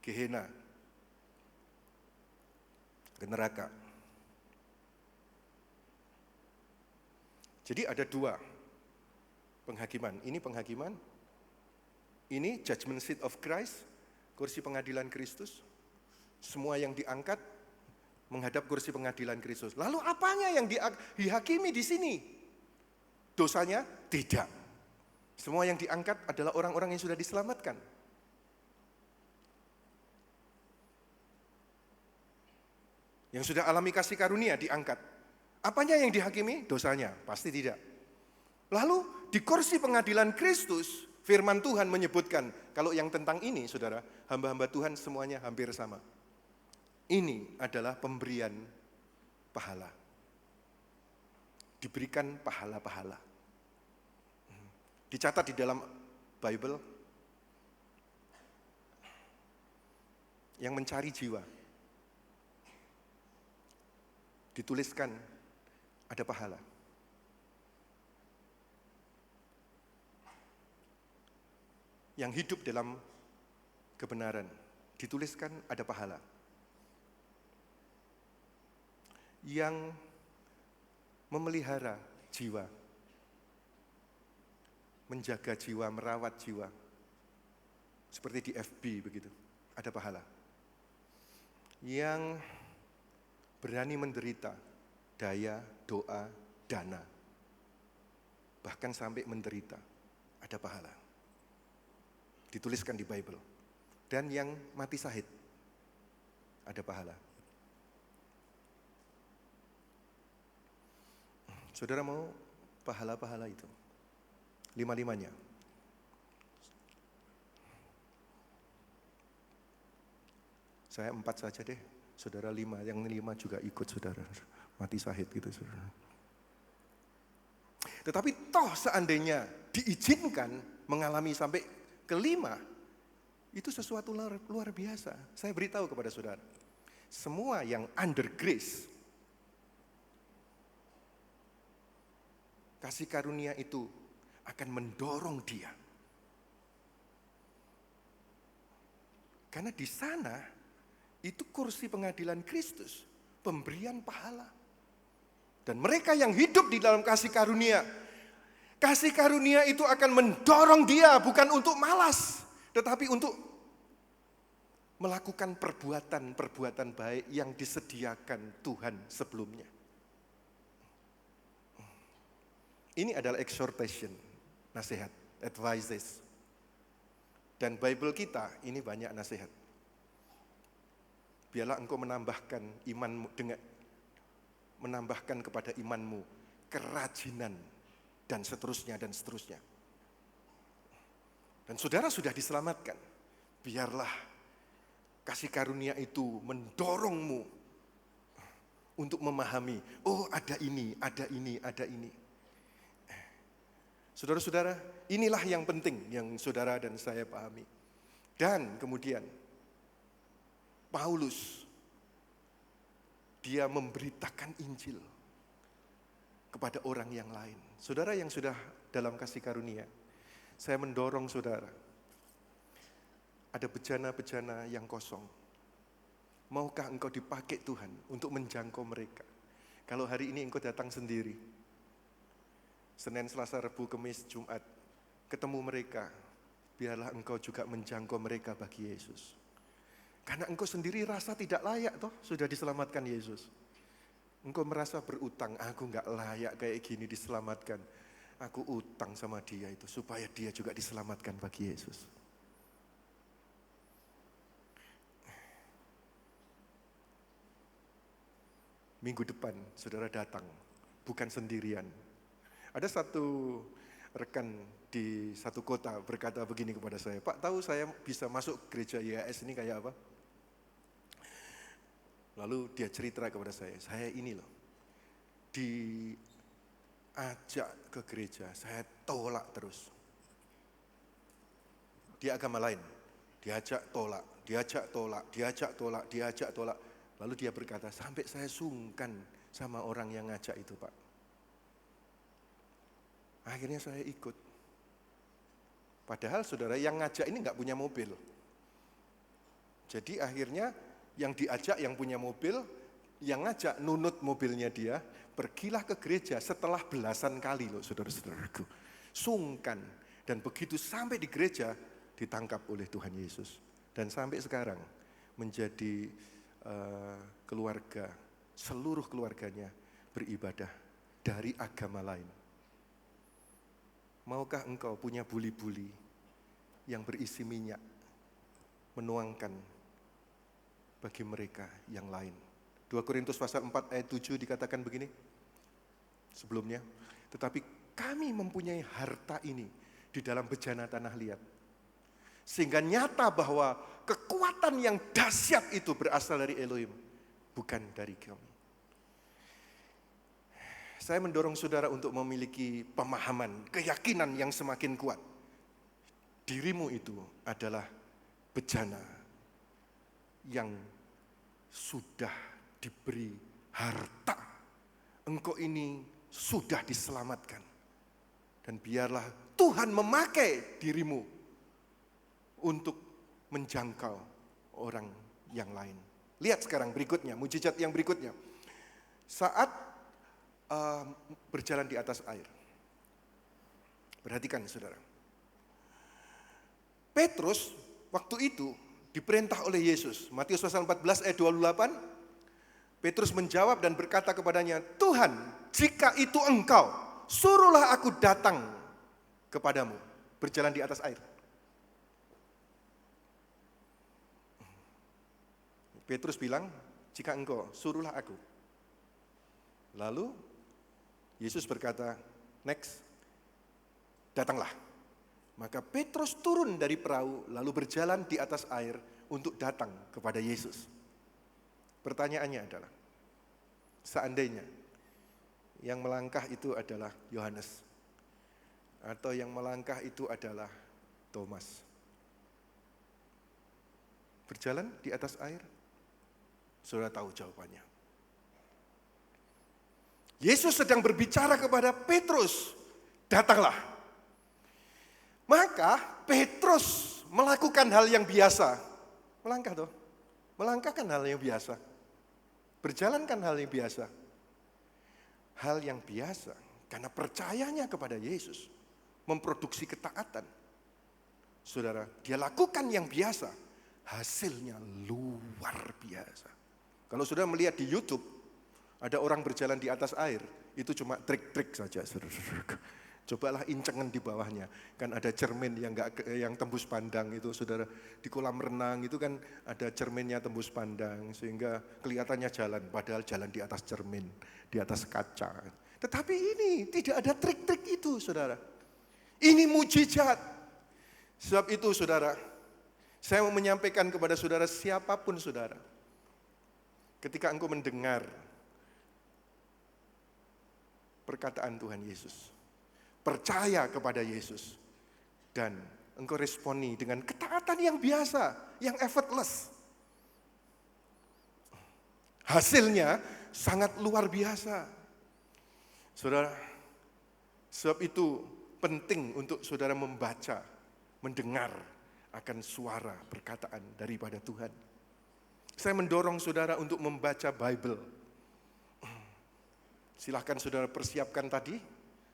Gehenna, ke neraka. Jadi ada 2 penghakiman. Ini penghakiman, ini judgment seat of Christ, kursi pengadilan Kristus. Semua yang diangkat menghadap kursi pengadilan Kristus. Lalu apanya yang dihakimi di sini? Dosanya? Tidak. Semua yang diangkat adalah orang-orang yang sudah diselamatkan. Yang sudah alami kasih karunia diangkat. Apanya yang dihakimi? Dosanya? Pasti tidak. Lalu di kursi pengadilan Kristus, firman Tuhan menyebutkan, kalau yang tentang ini, saudara, hamba-hamba Tuhan semuanya hampir sama. Ini adalah pemberian pahala. Diberikan pahala-pahala. Dicatat di dalam Bible, yang mencari jiwa, dituliskan ada pahala. Yang hidup dalam kebenaran, dituliskan ada pahala. Yang memelihara jiwa, menjaga jiwa, merawat jiwa, seperti di FB begitu, ada pahala. Yang berani menderita, daya, doa, dana, bahkan sampai menderita, ada pahala. Dituliskan di Bible. Dan yang mati syahid, ada pahala. Saudara mau pahala-pahala itu? 5-5-nya. Saya 4 saja deh, saudara 5. Yang 5 juga ikut saudara, mati syahid gitu saudara. Tetapi toh seandainya diizinkan mengalami sampai ke-5, itu sesuatu luar biasa. Saya beritahu kepada saudara, semua yang under grace, kasih karunia itu akan mendorong dia. Karena di sana itu kursi pengadilan Kristus, pemberian pahala. Dan mereka yang hidup di dalam kasih karunia itu akan mendorong dia bukan untuk malas, tetapi untuk melakukan perbuatan-perbuatan baik yang disediakan Tuhan sebelumnya. Ini adalah exhortation, nasihat, advices. Dan Bible kita ini banyak nasihat. Biarlah engkau menambahkan imanmu menambahkan kepada imanmu kerajinan dan seterusnya dan seterusnya. Dan saudara sudah diselamatkan. Biarlah kasih karunia itu mendorongmu untuk memahami, oh ada ini, ada ini, ada ini. Saudara-saudara, inilah yang penting yang saudara dan saya pahami. Dan kemudian Paulus, dia memberitakan Injil kepada orang yang lain. Saudara yang sudah dalam kasih karunia, saya mendorong saudara, ada bejana-bejana yang kosong. Maukah engkau dipakai Tuhan untuk menjangkau mereka? Kalau hari ini engkau datang sendiri, Senin, Selasa, Rabu, Kamis, Jumat, ketemu mereka, biarlah engkau juga menjangkau mereka bagi Yesus. Karena engkau sendiri rasa tidak layak toh, sudah diselamatkan Yesus. Engkau merasa berutang, aku enggak layak kayak gini diselamatkan. Aku utang sama dia itu, supaya dia juga diselamatkan bagi Yesus. Minggu depan, saudara datang, bukan sendirian. Ada satu rekan di satu kota berkata begini kepada saya, Pak, tahu saya bisa masuk gereja YHS ini kayak apa? Lalu dia cerita kepada saya ini loh, diajak ke gereja, saya tolak terus. Di agama lain, diajak tolak, diajak tolak, diajak tolak, diajak tolak. Lalu dia berkata, sampai saya sungkan sama orang yang ngajak itu, Pak. Akhirnya saya ikut. Padahal saudara yang ngajak ini enggak punya mobil. Jadi akhirnya yang diajak yang punya mobil, yang ngajak nunut mobilnya dia, pergilah ke gereja setelah belasan kali loh saudara-saudaraku. Sungkan. Dan begitu sampai di gereja, ditangkap oleh Tuhan Yesus. Dan sampai sekarang menjadi keluarga, seluruh keluarganya beribadah dari agama lain. Maukah engkau punya buli-buli yang berisi minyak, menuangkan bagi mereka yang lain? 2 Korintus pasal 4 ayat 7 dikatakan begini, sebelumnya, tetapi kami mempunyai harta ini di dalam bejana tanah liat, sehingga nyata bahwa kekuatan yang dahsyat itu berasal dari Elohim, bukan dari kami. Saya mendorong saudara untuk memiliki pemahaman, keyakinan yang semakin kuat. Dirimu itu adalah bejana yang sudah diberi harta. Engkau ini sudah diselamatkan. Dan biarlah Tuhan memakai dirimu untuk menjangkau orang yang lain. Lihat sekarang berikutnya, mujizat yang berikutnya. Saat berjalan di atas air. Perhatikan saudara. Petrus waktu itu diperintah oleh Yesus. Matius pasal 14 ayat 28. Petrus menjawab dan berkata kepadanya, Tuhan, jika itu engkau, suruhlah aku datang kepadamu. Berjalan di atas air. Petrus bilang, jika engkau, suruhlah aku. Lalu Yesus berkata, next, datanglah. Maka Petrus turun dari perahu lalu berjalan di atas air untuk datang kepada Yesus. Pertanyaannya adalah, seandainya yang melangkah itu adalah Yohanes atau yang melangkah itu adalah Thomas, berjalan di atas air, saudara tahu jawabannya. Yesus sedang berbicara kepada Petrus, datanglah. Maka Petrus melakukan hal yang biasa. Melangkah toh, melangkahkan hal yang biasa. Berjalankan hal yang biasa. Hal yang biasa karena percayanya kepada Yesus memproduksi ketaatan. Saudara, dia lakukan yang biasa, hasilnya luar biasa. Kalau sudah melihat di YouTube, ada orang berjalan di atas air, itu cuma trik-trik saja. Cobalah incengan di bawahnya. Kan ada cermin yang tembus pandang itu, saudara. Di kolam renang itu kan ada cerminnya tembus pandang, sehingga kelihatannya jalan, padahal jalan di atas cermin, di atas kaca. Tetapi ini tidak ada trik-trik itu, saudara. Ini mujizat. Sebab itu, saudara, saya mau menyampaikan kepada saudara, siapapun saudara, ketika engkau mendengar perkataan Tuhan Yesus. Percaya kepada Yesus. Dan engkau responi dengan ketaatan yang biasa, yang effortless. Hasilnya sangat luar biasa. Saudara, sebab itu penting untuk saudara membaca, mendengar akan suara perkataan daripada Tuhan. Saya mendorong saudara untuk membaca Bible. Silahkan saudara persiapkan tadi,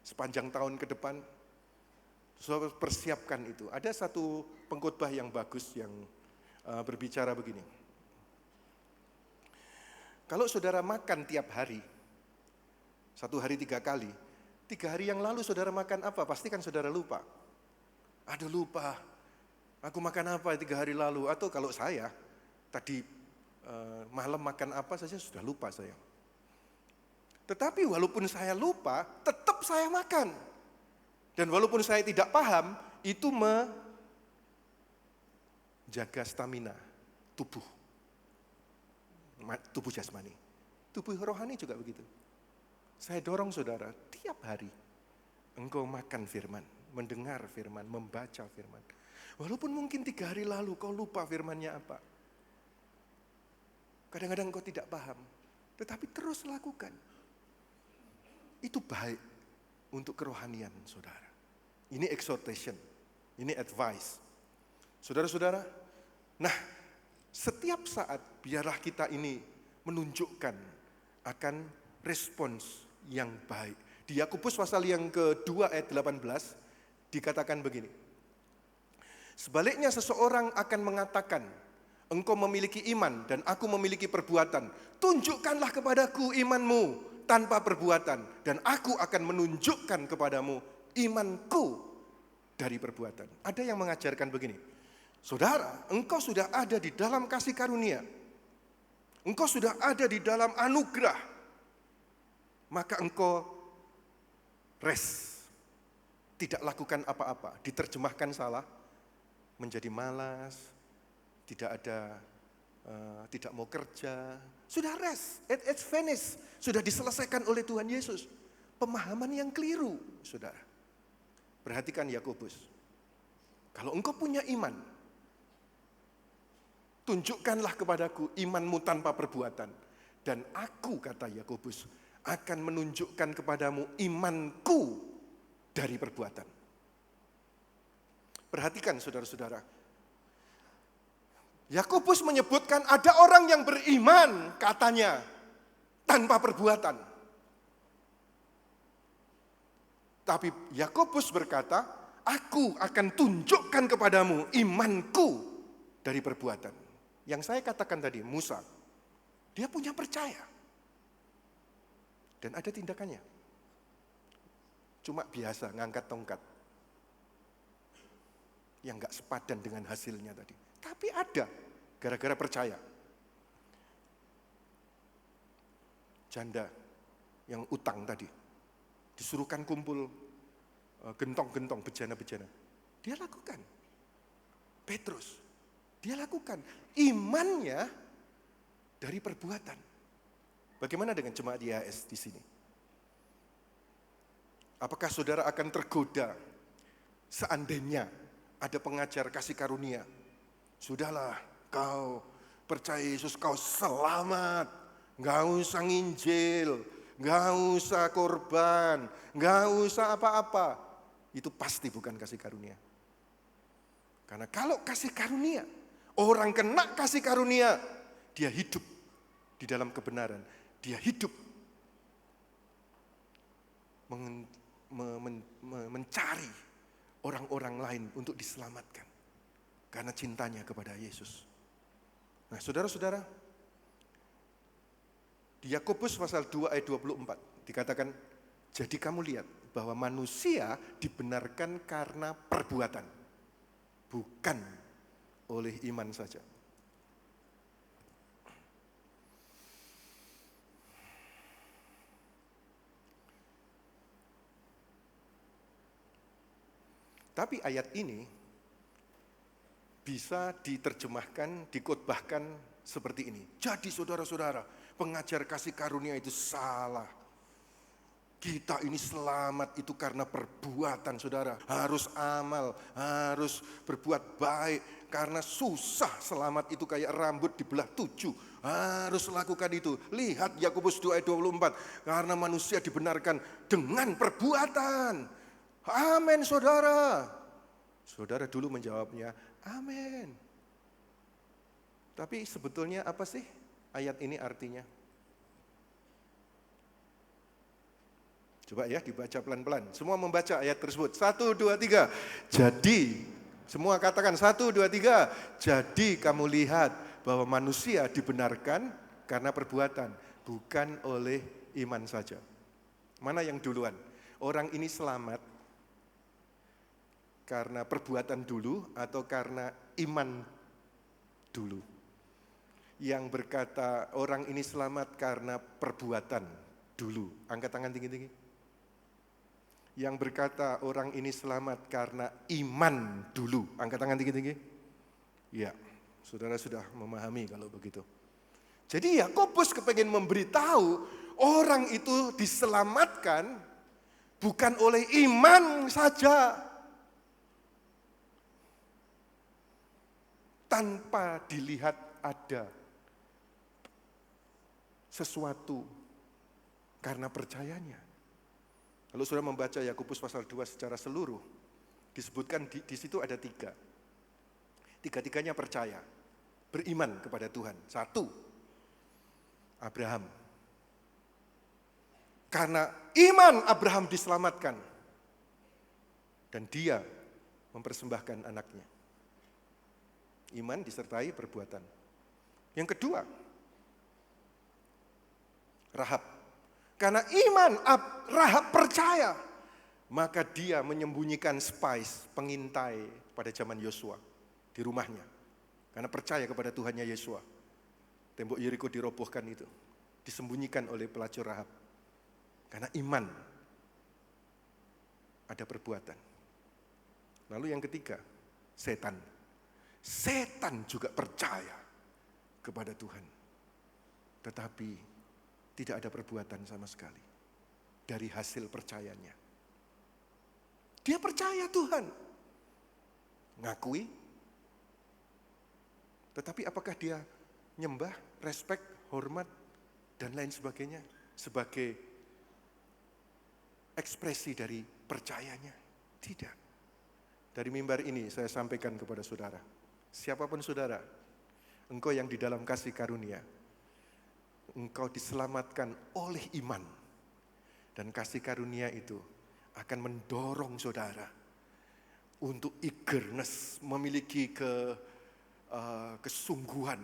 sepanjang tahun ke depan, saudara persiapkan itu. Ada satu pengkhotbah yang bagus yang berbicara begini. Kalau saudara makan tiap hari, 1 hari 3 kali, 3 hari yang lalu saudara makan apa? Pasti kan saudara lupa. Aduh lupa, aku makan apa 3 hari lalu? Atau kalau saya, tadi malam makan apa saja sudah lupa saya. Tetapi walaupun saya lupa, tetap saya makan. Dan walaupun saya tidak paham, itu menjaga stamina tubuh. Tubuh jasmani. Tubuh rohani juga begitu. Saya dorong saudara, tiap hari engkau makan firman, mendengar firman, membaca firman. Walaupun mungkin 3 hari lalu kau lupa firmannya apa. Kadang-kadang kau tidak paham, tetapi terus lakukan. Itu baik untuk kerohanian saudara. Ini exhortation, ini advice. Saudara-saudara, nah setiap saat biarlah kita ini menunjukkan akan respons yang baik. Di Yakobus pasal yang kedua ayat 18 dikatakan begini. Sebaliknya seseorang akan mengatakan, engkau memiliki iman dan aku memiliki perbuatan. Tunjukkanlah kepadaku imanmu tanpa perbuatan dan aku akan menunjukkan kepadamu imanku dari perbuatan. Ada yang mengajarkan begini. Saudara, engkau sudah ada di dalam kasih karunia. Engkau sudah ada di dalam anugerah. Maka engkau rest. Tidak lakukan apa-apa. Diterjemahkan salah. Menjadi malas. Tidak mau kerja. Sudah rest. It's finished. Sudah diselesaikan oleh Tuhan Yesus. Pemahaman yang keliru, saudara. Perhatikan Yakobus. Kalau engkau punya iman, tunjukkanlah kepadaku imanmu tanpa perbuatan. Dan aku, kata Yakobus, akan menunjukkan kepadamu imanku dari perbuatan. Perhatikan saudara-saudara. Yakobus menyebutkan ada orang yang beriman, katanya, tanpa perbuatan. Tapi Yakobus berkata, aku akan tunjukkan kepadamu imanku dari perbuatan. Yang saya katakan tadi, Musa, dia punya percaya. Dan ada tindakannya. Cuma biasa ngangkat tongkat. Yang gak sepadan dengan hasilnya tadi. Tapi ada, gara-gara percaya. Janda yang utang tadi, disuruhkan kumpul gentong-gentong, bejana-bejana. Dia lakukan. Petrus, dia lakukan. Imannya dari perbuatan. Bagaimana dengan jemaat YHS di sini? Apakah saudara akan tergoda seandainya ada pengajar kasih karunia? Sudahlah, kau percaya Yesus, kau selamat. Gak usah nginjil, gak usah korban, gak usah apa-apa. Itu pasti bukan kasih karunia. Karena kalau kasih karunia, orang kena kasih karunia, dia hidup di dalam kebenaran. Dia hidup mencari orang-orang lain untuk diselamatkan. Karena cintanya kepada Yesus. Nah saudara-saudara, di Yakobus pasal 2 ayat 24 dikatakan, jadi kamu lihat bahwa manusia dibenarkan karena perbuatan, bukan oleh iman saja. Tapi ayat ini bisa diterjemahkan, dikhotbahkan seperti ini. Jadi saudara-saudara, pengajar kasih karunia itu salah. Kita ini selamat itu karena perbuatan, saudara. Harus amal, harus berbuat baik. Karena susah selamat itu kayak rambut dibelah 7. Harus lakukan itu. Lihat Yakobus 2 ayat 24. Karena manusia dibenarkan dengan perbuatan. Amin, saudara. Saudara dulu menjawabnya, amin. Tapi sebetulnya apa sih ayat ini artinya? Coba ya dibaca pelan-pelan. Semua membaca ayat tersebut. 1, 2, 3. Jadi, semua katakan 1, 2, 3. Jadi kamu lihat bahwa manusia dibenarkan karena perbuatan, bukan oleh iman saja. Mana yang duluan? Orang ini selamat karena perbuatan dulu atau karena iman dulu? Yang berkata orang ini selamat karena perbuatan dulu. Angkat tangan tinggi-tinggi. Yang berkata orang ini selamat karena iman dulu. Angkat tangan tinggi-tinggi. Ya, saudara sudah memahami kalau begitu. Jadi Yakobus kepengen memberitahu orang itu diselamatkan bukan oleh iman saja. Tanpa dilihat ada sesuatu karena percayanya. Kalau sudah membaca Yakobus pasal 2 secara seluruh, disebutkan di situ ada 3. Tiga-tiganya percaya, beriman kepada Tuhan. 1, Abraham. Karena iman Abraham diselamatkan. Dan dia mempersembahkan anaknya. Iman disertai perbuatan. Yang kedua, Rahab. Karena iman Rahab percaya, maka dia menyembunyikan spies, pengintai pada zaman Yosua di rumahnya. Karena percaya kepada Tuhannya Yosua. Tembok Yeriko dirobohkan itu, disembunyikan oleh pelacur Rahab. Karena iman, ada perbuatan. Lalu yang ketiga, setan. Setan juga percaya kepada Tuhan. Tetapi tidak ada perbuatan sama sekali dari hasil percayanya. Dia percaya Tuhan, ngakui, tetapi apakah dia nyembah, respek, hormat, dan lain sebagainya sebagai ekspresi dari percayanya? Tidak. Dari mimbar ini saya sampaikan kepada saudara, siapapun saudara, engkau yang di dalam kasih karunia, engkau diselamatkan oleh iman. Dan kasih karunia itu akan mendorong saudara untuk eagerness, memiliki kesungguhan,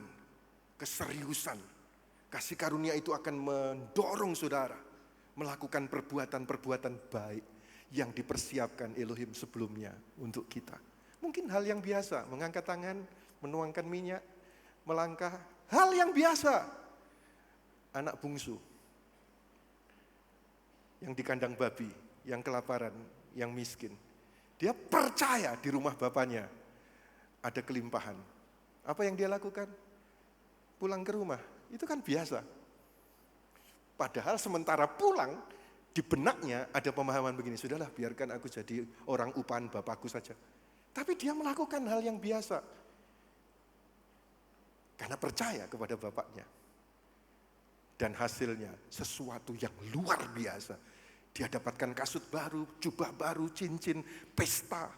keseriusan. Kasih karunia itu akan mendorong saudara melakukan perbuatan-perbuatan baik yang dipersiapkan Elohim sebelumnya untuk kita. Mungkin hal yang biasa, mengangkat tangan, menuangkan minyak, melangkah, hal yang biasa. Anak bungsu yang di kandang babi, yang kelaparan, yang miskin. Dia percaya di rumah bapaknya ada kelimpahan. Apa yang dia lakukan? Pulang ke rumah, itu kan biasa. Padahal sementara pulang, di benaknya ada pemahaman begini, sudahlah biarkan aku jadi orang upahan bapakku saja. Tapi dia melakukan hal yang biasa. Karena percaya kepada bapaknya. Dan hasilnya sesuatu yang luar biasa. Dia dapatkan kasut baru, jubah baru, cincin, pesta.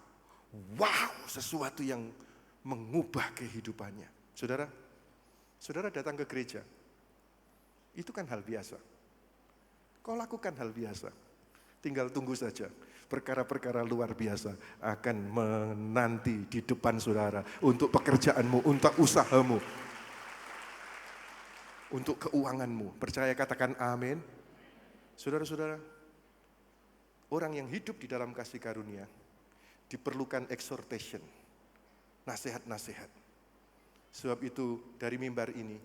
Wow, sesuatu yang mengubah kehidupannya. Saudara datang ke gereja. Itu kan hal biasa. Kau lakukan hal biasa. Tinggal tunggu saja. Perkara-perkara luar biasa akan menanti di depan saudara. Untuk pekerjaanmu, untuk usahamu. Untuk keuanganmu. Percaya katakan amin. Saudara-saudara, orang yang hidup di dalam kasih karunia diperlukan exhortation, nasihat-nasihat. Sebab itu dari mimbar ini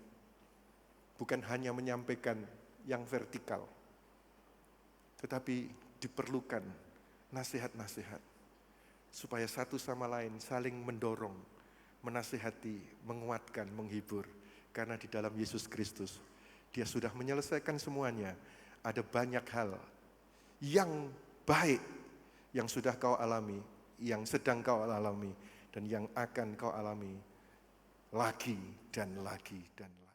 bukan hanya menyampaikan yang vertikal, tetapi diperlukan nasihat-nasihat supaya satu sama lain saling mendorong, menasihati, menguatkan, menghibur. Karena di dalam Yesus Kristus, Dia sudah menyelesaikan semuanya. Ada banyak hal yang baik yang sudah kau alami, yang sedang kau alami, dan yang akan kau alami lagi dan lagi dan lagi.